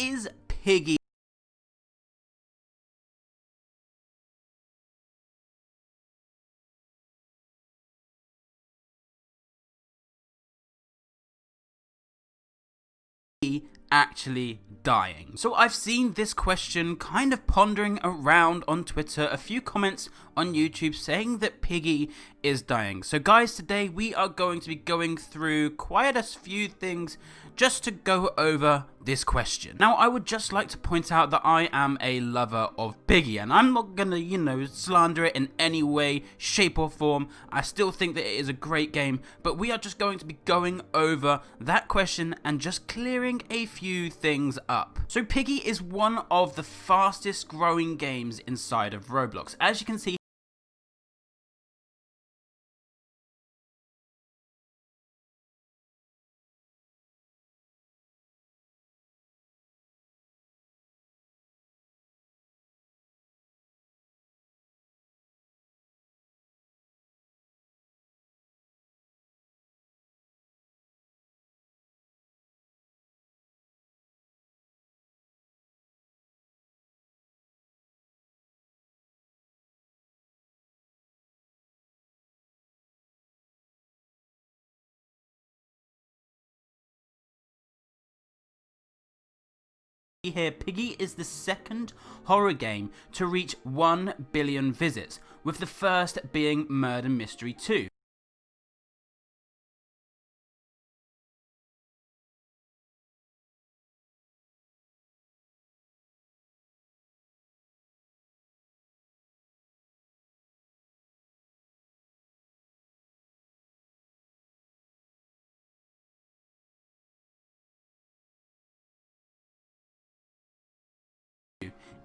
is Piggy actually dying? So I've seen this question kind of pondering around on Twitter, a few comments on YouTube saying that Piggy is dying. So guys, today we are going to be going through quite a few things just to go over this question. Now, I would just like to point out that I am a lover of Piggy, and I'm not gonna, slander it in any way, shape or form. I still think that it is a great game, but we are just going to be going over that question and just clearing a few things up. So Piggy is one of the fastest growing games inside of Roblox. As you can see here, Piggy is the second horror game to reach 1 billion visits, with the first being Murder Mystery 2.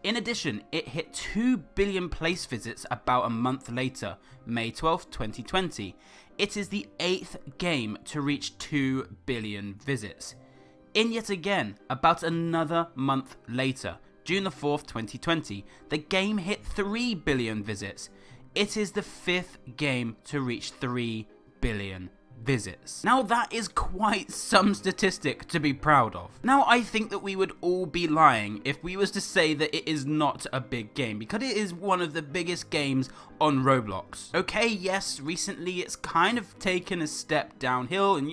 In addition, it hit 2 billion place visits about a month later, May 12, 2020. It is the 8th game to reach 2 billion visits. In yet again, about another month later, June the 4th, 2020, the game hit 3 billion visits. It is the 5th game to reach 3 billion visits. Now that is quite some statistic to be proud of. Now I think that we would all be lying if we was to say that it is not a big game, because it is one of the biggest games on Roblox. Okay, yes, recently it's kind of taken a step downhill, and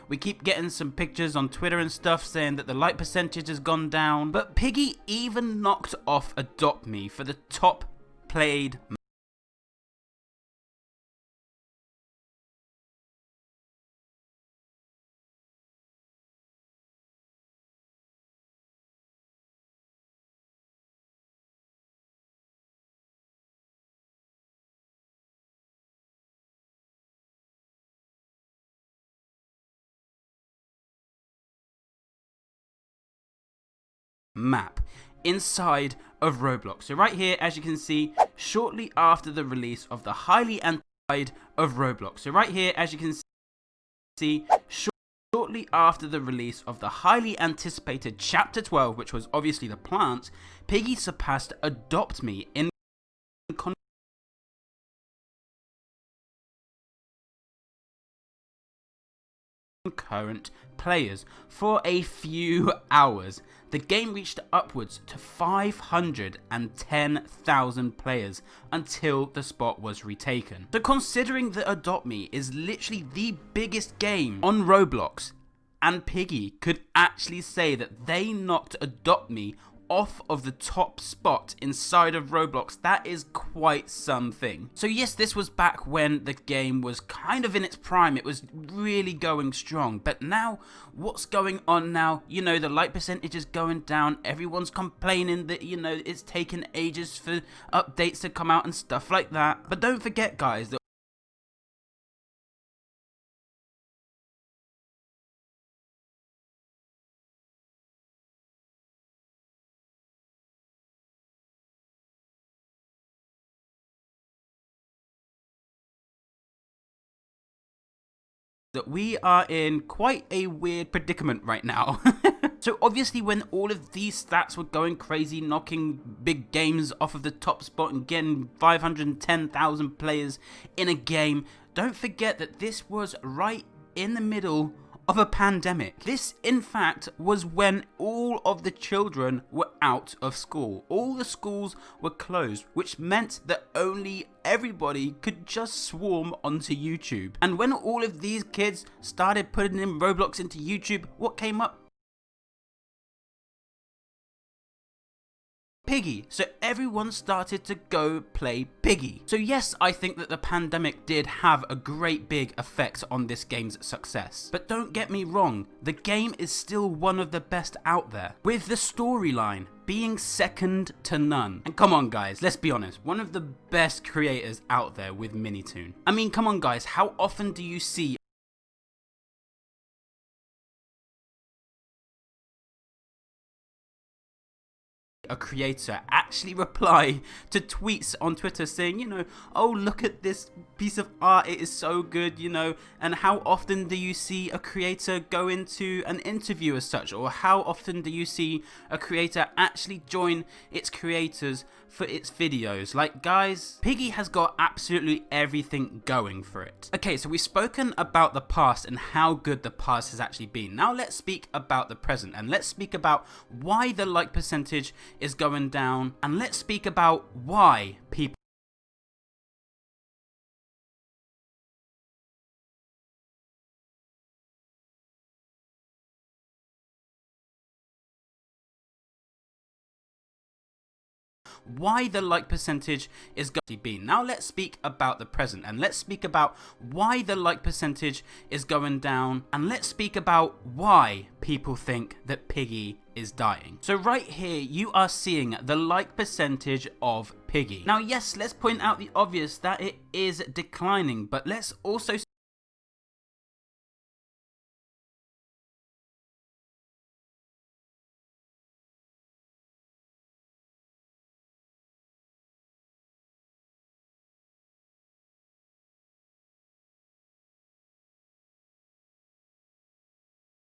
we keep getting some pictures on Twitter and stuff saying that the like percentage has gone down, but Piggy even knocked off Adopt Me for the top played map inside of Roblox. So right here, as you can see, shortly after the release of the highly anticipated of Roblox. So right here, as you can see, shortly after the release of the highly anticipated Chapter 12, which was obviously the plants, Piggy surpassed Adopt Me in concurrent players for a few hours. The game reached upwards to 510,000 players until the spot was retaken. So considering that Adopt Me is literally the biggest game on Roblox, and Piggy could actually say that they knocked Adopt Me off of the top spot inside of Roblox, that is quite something. So yes, this was back when the game was kind of in its prime, it was really going strong, but now, what's going on now? The like percentage is going down, everyone's complaining that, it's taken ages for updates to come out and stuff like that. But don't forget, guys, that we are in quite a weird predicament right now. So obviously when all of these stats were going crazy, knocking big games off of the top spot and getting 510,000 players in a game, don't forget that this was right in the middle of a pandemic. This, in fact, was when all of the children were out of school. All the schools were closed, which meant that only everybody could just swarm onto YouTube. And when all of these kids started putting in Roblox into YouTube, what came up? Piggy. So everyone started to go play Piggy. So yes, I think that the pandemic did have a great big effect on this game's success. But don't get me wrong, the game is still one of the best out there, with the storyline being second to none. And come on guys, let's be honest, one of the best creators out there with Minitoon. I mean, come on guys, how often do you see a creator actually reply to tweets on Twitter saying, you know, oh, look at this piece of art, it is so good, you know? And how often do you see a creator go into an interview as such? Or how often do you see a creator actually join its creators for its videos? Like, guys, Piggy has got absolutely everything going for it. Okay, so we've spoken about the past and how good the past has actually been. Now let's speak about the present, and let's speak about why the like percentage is going down, and let's speak about why people why the like percentage is going to be. Now let's speak about the present, and let's speak about why the like percentage is going down, and let's speak about why people think that Piggy is dying. So right here you are seeing the like percentage of Piggy. Now yes, let's point out the obvious that it is declining, but let's also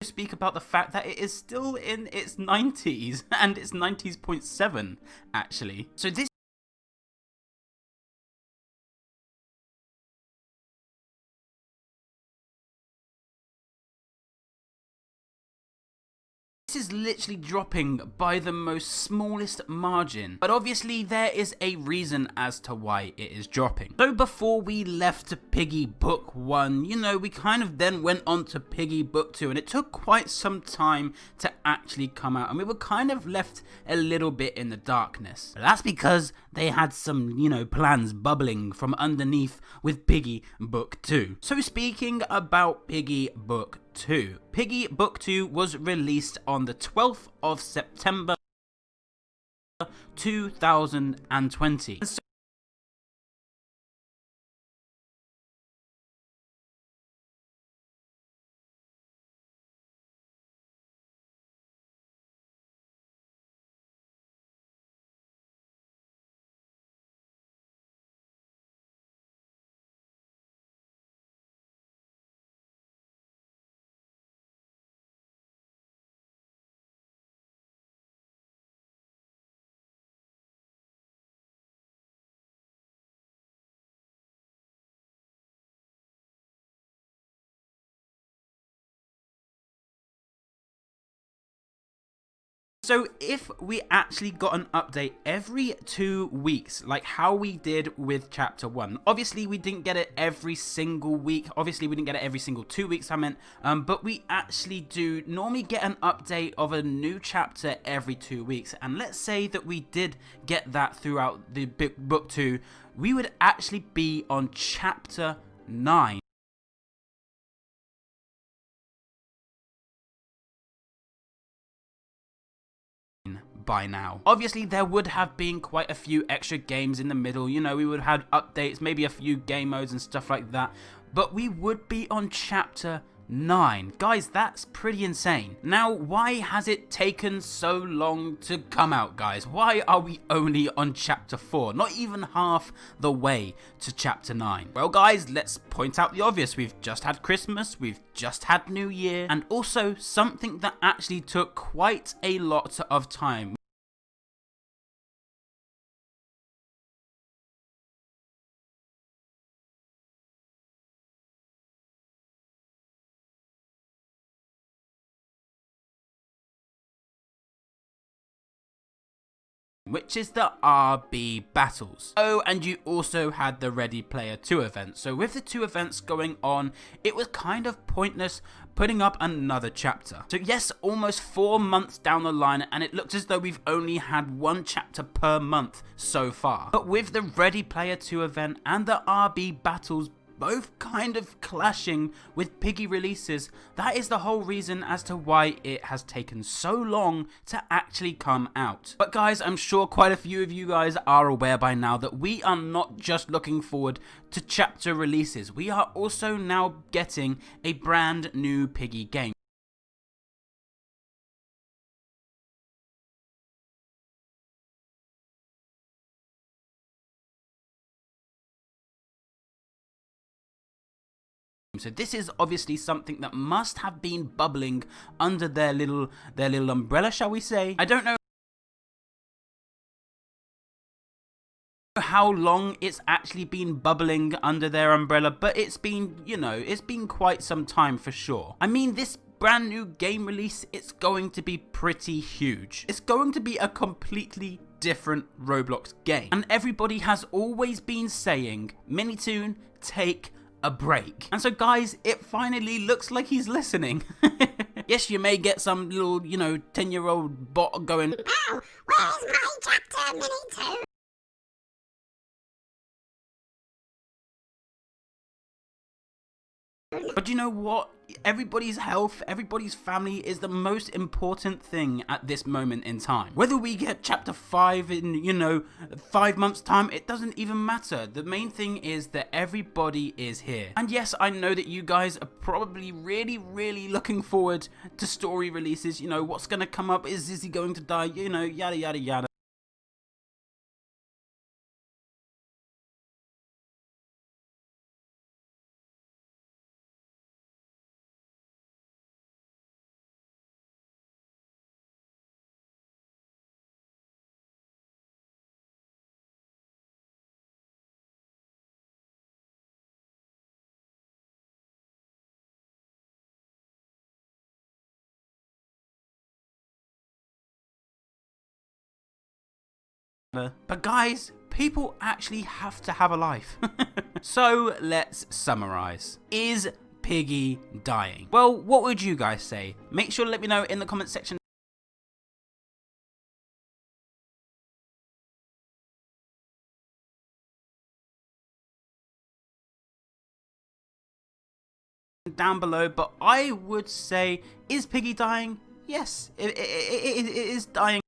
speak about the fact that it is still in its 90s, and it's 90s.7 actually. So this is literally dropping by the most smallest margin, but obviously there is a reason as to why it is dropping. So before we left Piggy Book 1, you know, we kind of then went on to Piggy Book 2, and it took quite some time to actually come out, and we were kind of left a little bit in the darkness. But that's because they had some, you know, plans bubbling from underneath with Piggy Book 2. So speaking about Piggy Book 2. Piggy Book 2 was released on the 12th of September 2020. So if we actually got an update every 2 weeks, like how we did with chapter 1, obviously we didn't get it every single week, obviously we didn't get it every single 2 weeks, I meant, but we actually do normally get an update of a new chapter every 2 weeks, and let's say that we did get that throughout the book 2, we would actually be on chapter 9. By now. Obviously there would have been quite a few extra games in the middle, you know, we would have had updates, maybe a few game modes and stuff like that, but we would be on chapter 9. Guys, that's pretty insane. Now, why has it taken so long to come out, guys? Why are we only on chapter 4? Not even half the way to chapter 9. Well, guys, let's point out the obvious. We've just had Christmas, we've just had New Year, and also something that actually took quite a lot of time. which is the RB battles. Oh, and you also had the Ready Player 2 event. So with the two events going on, it was kind of pointless putting up another chapter. So yes, almost 4 months down the line, and it looks as though we've only had one chapter per month so far. But with the Ready Player 2 event and the RB battles both kind of clashing with Piggy releases, that is the whole reason as to why it has taken so long to actually come out. But guys, I'm sure quite a few of you guys are aware by now that we are not just looking forward to chapter releases, we are also now getting a brand new Piggy game. So this is obviously something that must have been bubbling under their little umbrella, shall we say. I don't know how long it's actually been bubbling under their umbrella, but it's been, you know, it's been quite some time for sure. I mean, this brand new game release, it's going to be pretty huge. It's going to be a completely different Roblox game. And everybody has always been saying, Minitoon, take a break. And so guys, it finally looks like he's listening. Yes, you may get some little, you know, 10-year-old bot going, "Oh, where's my chapter, Minitoon?" But you know what? Everybody's health, everybody's family is the most important thing at this moment in time. Whether we get chapter 5 in, you know, 5 months time, it doesn't even matter. The main thing is that everybody is here. And yes, I know that you guys are probably really looking forward to story releases. You know, what's going to come up? Is he going to die? You know, yada yada yada. But guys, people actually have to have a life. So let's summarize. Is Piggy dying? Well, what would you guys say? Make sure to let me know in the comment section down below. But I would say, is Piggy dying? Yes, it is dying.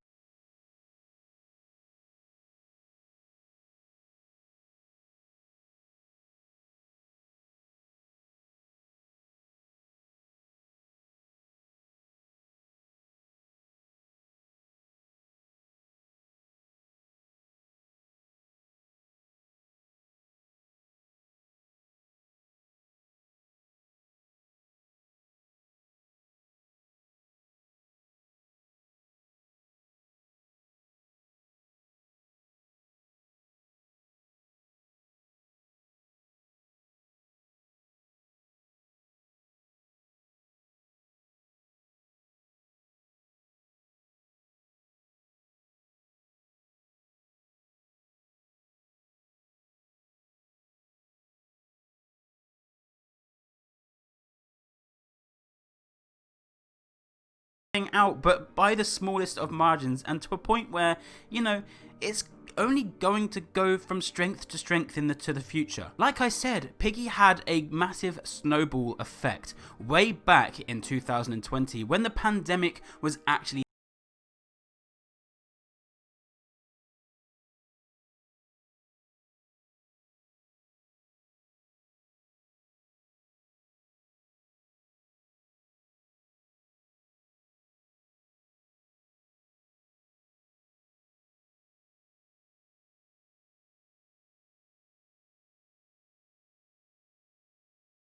Out, but by the smallest of margins, and to a point where, you know, it's only going to go from strength to strength to the future. Like I said, Piggy had a massive snowball effect way back in 2020 when the pandemic was actually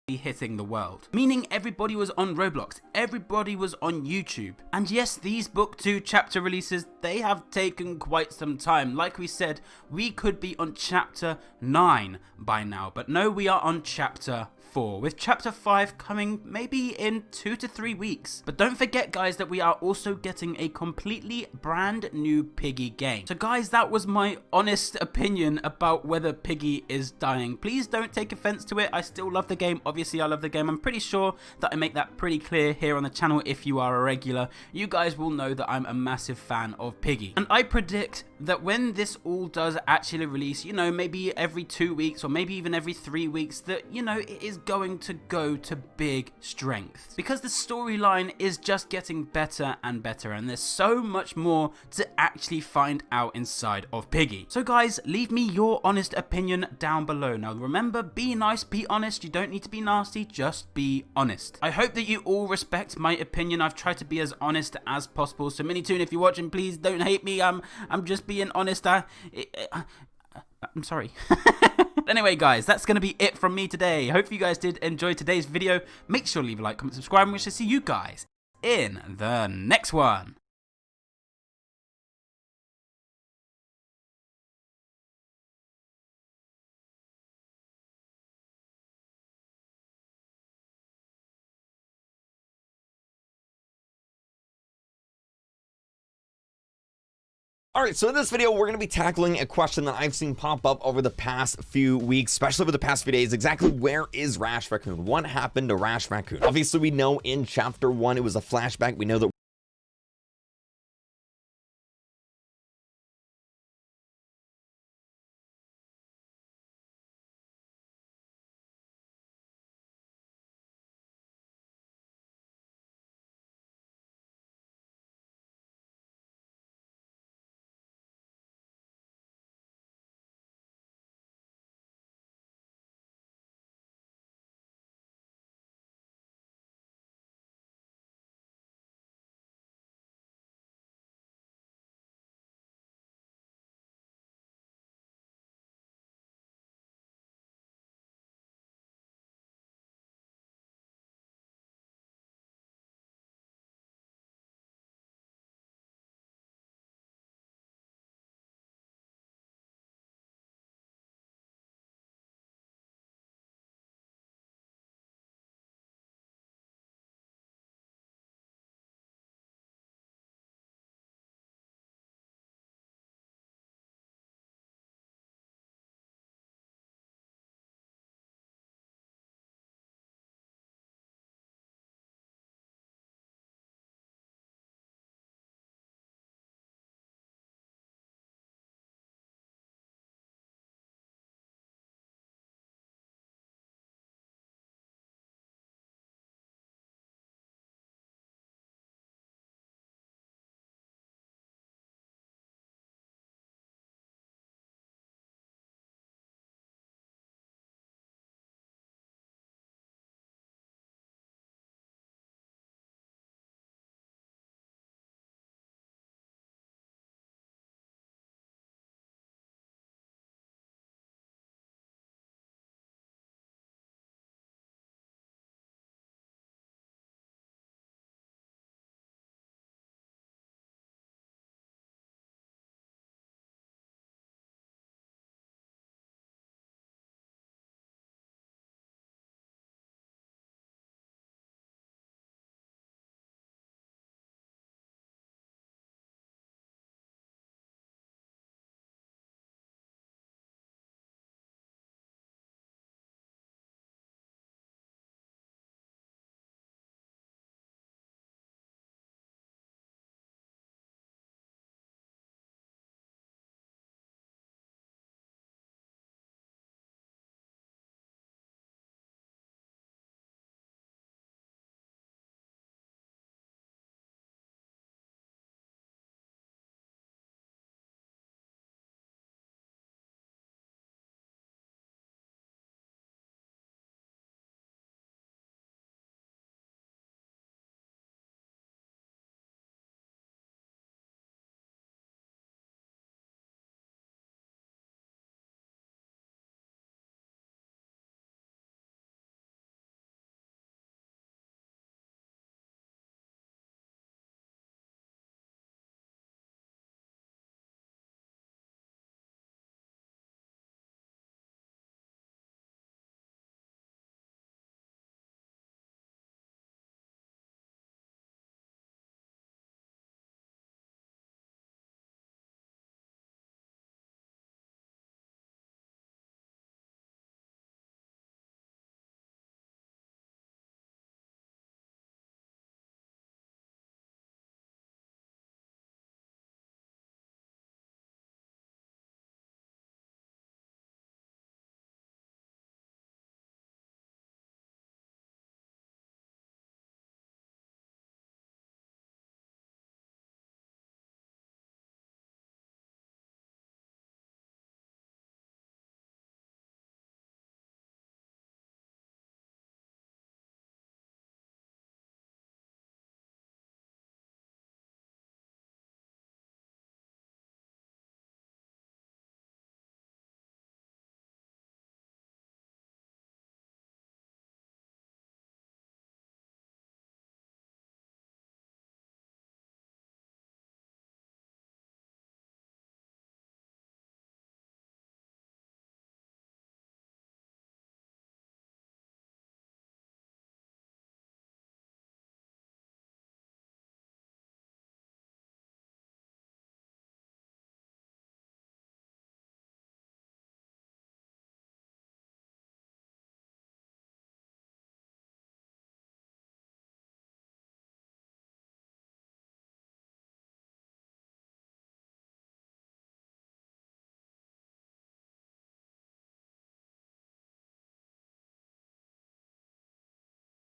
hitting the world, meaning everybody was on Roblox, everybody was on YouTube. And yes, these book 2 chapter releases, they have taken quite some time. Like we said, we could be on chapter 9 by now, but no, we are on chapter 4. 4, with chapter 5 coming maybe in 2 to 3 weeks. But don't forget guys that we are also getting a completely brand new Piggy game. So guys, that was my honest opinion about whether Piggy is dying. Please don't take offense to it. I still love the game. Obviously I love the game. I'm pretty sure that I make that pretty clear here on the channel. If you are a regular, you guys will know that I'm a massive fan of Piggy. And I predict that when this all does actually release, you know, maybe every 2 weeks or maybe even every 3 weeks, that, you know, it is going to go to big strength, because the storyline is just getting better and better, and there's so much more to actually find out inside of Piggy. So guys, leave me your honest opinion down below. Now remember, be nice, be honest. You don't need to be nasty, just be honest. I hope that you all respect my opinion. I've tried to be as honest as possible. So Minitoon, if you're watching, please don't hate me. I'm just being honest. I'm sorry. Anyway guys, that's going to be it from me today. Hope you guys did enjoy today's video. Make sure to leave a like, comment, subscribe, and we shall see you guys in the next one. Alright, so in this video, we're going to be tackling a question that I've seen pop up over the past few weeks, especially over the past few days. Exactly where is Rash Raccoon? What happened to Rash Raccoon? Obviously, we know in Chapter 1 it was a flashback. We know that